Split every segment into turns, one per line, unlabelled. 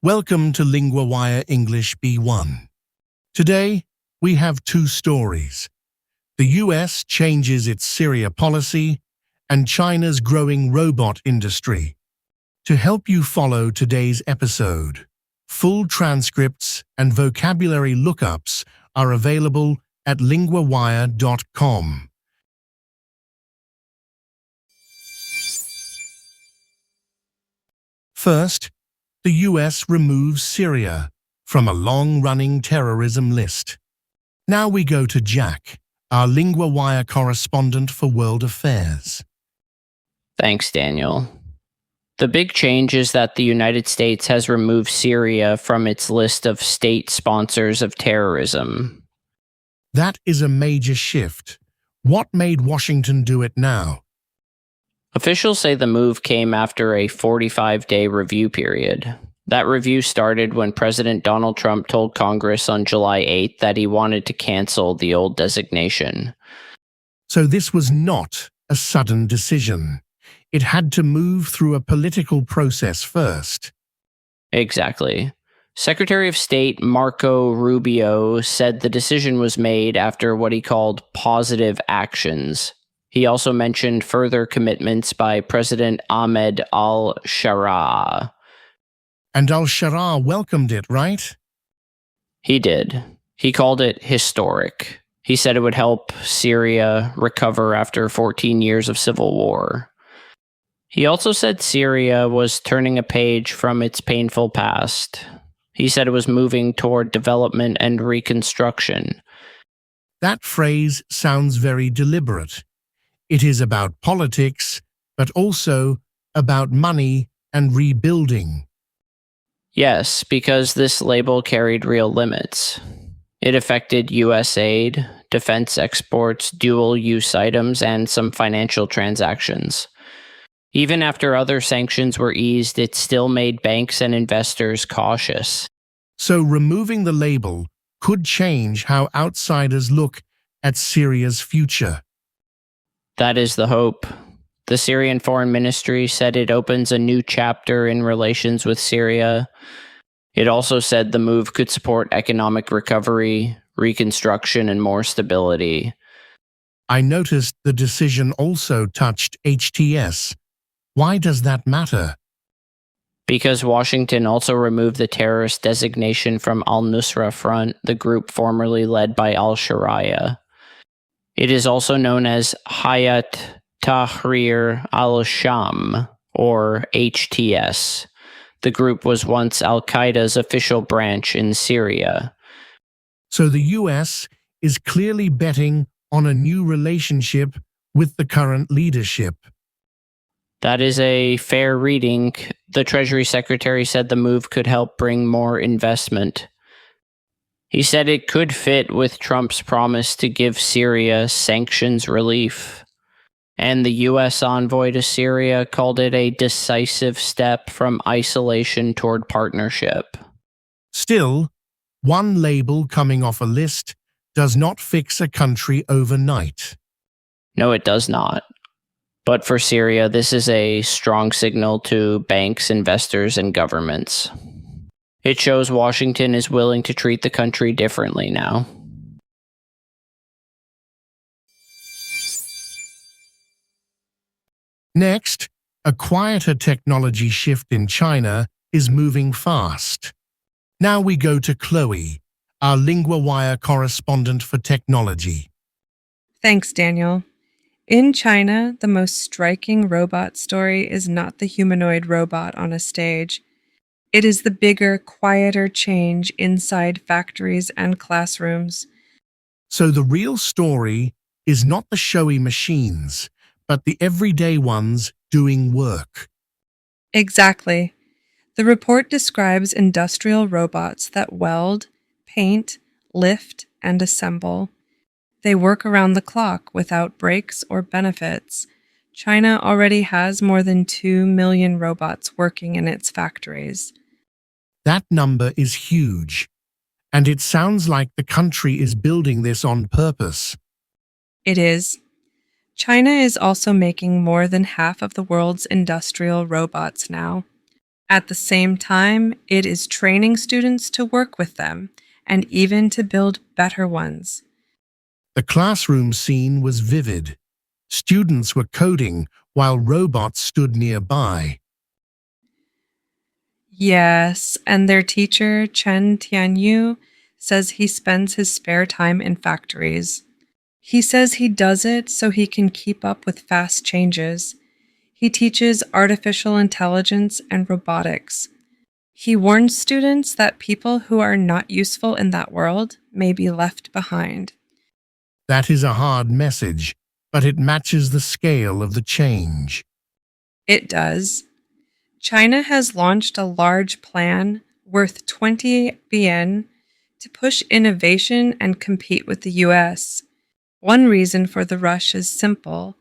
Welcome to LinguaWire English B1. Today, we have two stories. The US changes its Syria policy and China's growing robot industry. To help you follow today's episode, full transcripts and vocabulary lookups are available at LinguaWire.com. First, the US removes Syria from a long-running terrorism list. Now we go to Jack, our LinguaWire correspondent for World Affairs.
Thanks, Daniel. The big change is that the United States has removed Syria from its list of state sponsors of terrorism.
That is a major shift. What made Washington do it now?
Officials say the move came after a 45-day review period. That review started when President Donald Trump told Congress on July 8th that he wanted to cancel the old designation.
So this was not a sudden decision. It had to move through a political process first.
Exactly. Secretary of State Marco Rubio said the decision was made after what he called positive actions. He also mentioned further commitments by President Ahmed al-Sharaa.
And al-Sharaa welcomed it, right?
He did. He called it historic. He said it would help Syria recover after 14 years of civil war. He also said Syria was turning a page from its painful past. He said it was moving toward development and reconstruction.
That phrase sounds very deliberate. It is about politics, but also about money and rebuilding.
Yes, because this label carried real limits. It affected U.S. aid, defense exports, dual-use items, and some financial transactions. Even after other sanctions were eased, it still made banks and investors cautious.
So removing the label could change how outsiders look at Syria's future.
That is the hope. The Syrian Foreign Ministry said it opens a new chapter in relations with Syria. It also said the move could support economic recovery, reconstruction, and more stability.
I noticed the decision also touched HTS. Why does that matter?
Because Washington also removed the terrorist designation from al-Nusra Front, the group formerly led by al-Sharia. It is also known as Hayat Tahrir al-Sham, or HTS. The group was once al-Qaeda's official branch in Syria.
So the US is clearly betting on a new relationship with the current leadership.
That is a fair reading. The Treasury Secretary said the move could help bring more investment. He said it could fit with Trump's promise to give Syria sanctions relief. And the U.S. envoy to Syria called it a decisive step from isolation toward partnership.
Still, one label coming off a list does not fix a country overnight.
No, it does not. But for Syria, this is a strong signal to banks, investors, and governments. It shows Washington is willing to treat the country differently now.
Next, a quieter technology shift in China is moving fast. Now we go to Chloe, our LinguaWire correspondent for technology.
Thanks, Daniel. In China, the most striking robot story is not the humanoid robot on a stage. It is the bigger, quieter change inside factories and classrooms.
So the real story is not the showy machines, but the everyday ones doing work.
Exactly. The report describes industrial robots that weld, paint, lift, and assemble. They work around the clock without breaks or benefits. China already has more than 2 million robots working in its factories.
That number is huge, and it sounds like the country is building this on purpose.
It is. China is also making more than half of the world's industrial robots now. At the same time, it is training students to work with them and even to build better ones.
The classroom scene was vivid. Students were coding while robots stood nearby.
Yes, and their teacher, Chen Tianyu, says he spends his spare time in factories. He says he does it so he can keep up with fast changes. He teaches artificial intelligence and robotics. He warns students that people who are not useful in that world may be left behind.
That is a hard message, but it matches the scale of the change.
It does. China has launched a large plan worth 20 billion to push innovation and compete with the US. One reason for the rush is simple.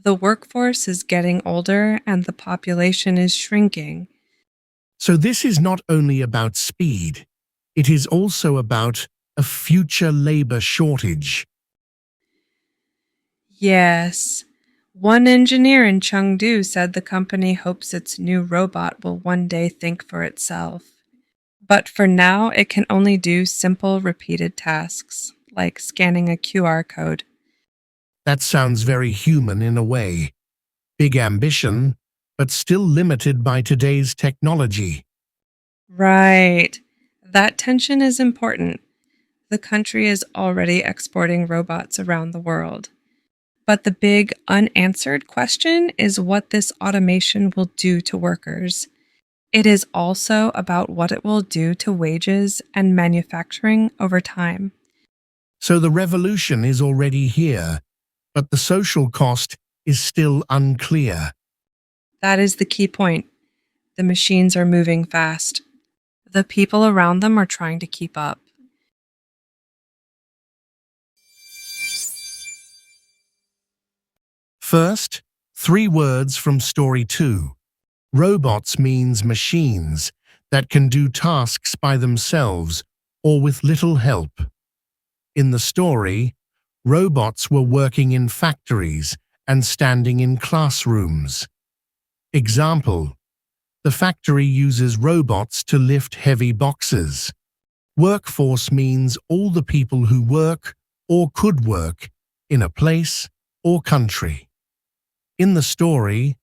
The workforce is getting older and the population is shrinking.
So this is not only about speed, it is also about a future labor shortage.
Yes. One engineer in Chengdu said the company hopes its new robot will one day think for itself. But for now, it can only do simple, repeated tasks, like scanning a QR code.
That sounds very human in a way. Big ambition, but still limited by today's technology.
Right. That tension is important. The country is already exporting robots around the world. But the big unanswered question is what this automation will do to workers. It is also about what it will do to wages and manufacturing over time.
So the revolution is already here, but the social cost is still unclear.
That is the key point. The machines are moving fast. The people around them are trying to keep up.
First, 3 words from Story 2. Robots means machines that can do tasks by themselves or with little help. In the story, robots were working in factories and standing in classrooms. Example: the factory uses robots to lift heavy boxes. Workforce means all the people who work or could work in a place or country. In the story,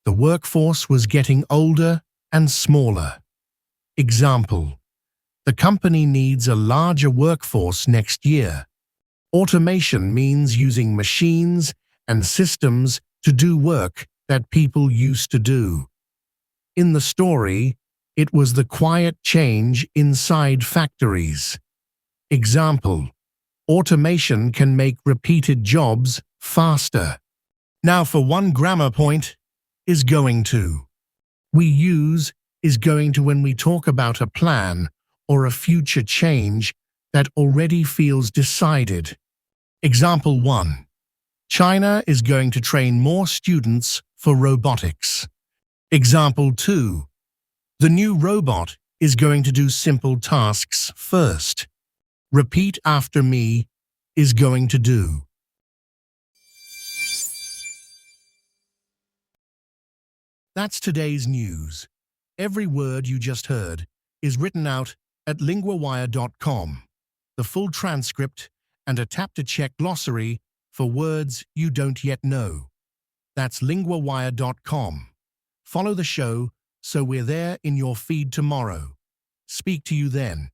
the workforce was getting older and smaller. Example: the company needs a larger workforce next year. Automation means using machines and systems to do work that people used to do. In the story, it was the quiet change inside factories. Example: automation can make repeated jobs faster. Now for one grammar point, is going to. We use is going to when we talk about a plan or a future change that already feels decided. Example 1. China is going to train more students for robotics. Example 2. The new robot is going to do simple tasks first. Repeat after me, is going to do. That's today's news. Every word you just heard is written out at LinguaWire.com. The full transcript and a tap-to-check glossary for words you don't yet know. That's LinguaWire.com. Follow the show so we're there in your feed tomorrow. Speak to you then.